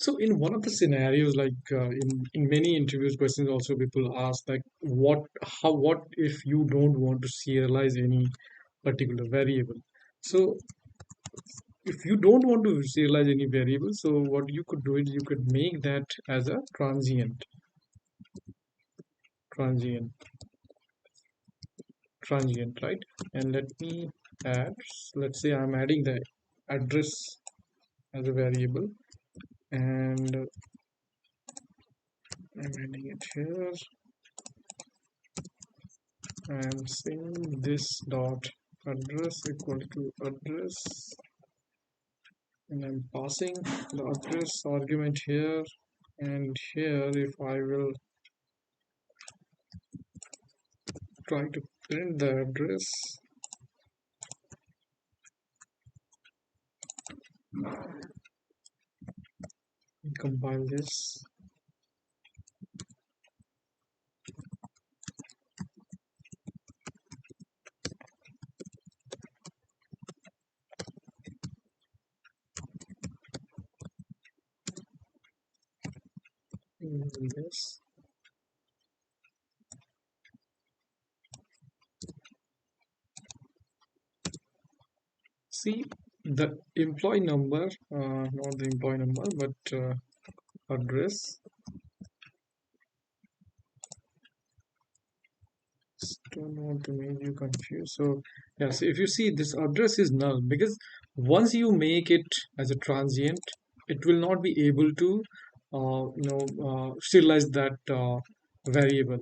So in one of the scenarios, like in many interviews, questions also people ask like, what if you don't want to serialize any particular variable? So if you don't want to serialize any variable, so what you could do is you could make that as a transient, transient, right? And let me add, let's say I'm adding the address as a variable, and I'm adding it here. I'm saying this dot address equal to address, and I'm passing the address argument here, and here if I will try to print the address, compile this, this. See the employee number, not the employee number, but address. Don't want to make you confused. So yes, if you see this address is null because once you make it as a transient, it will not be able to serialize that variable.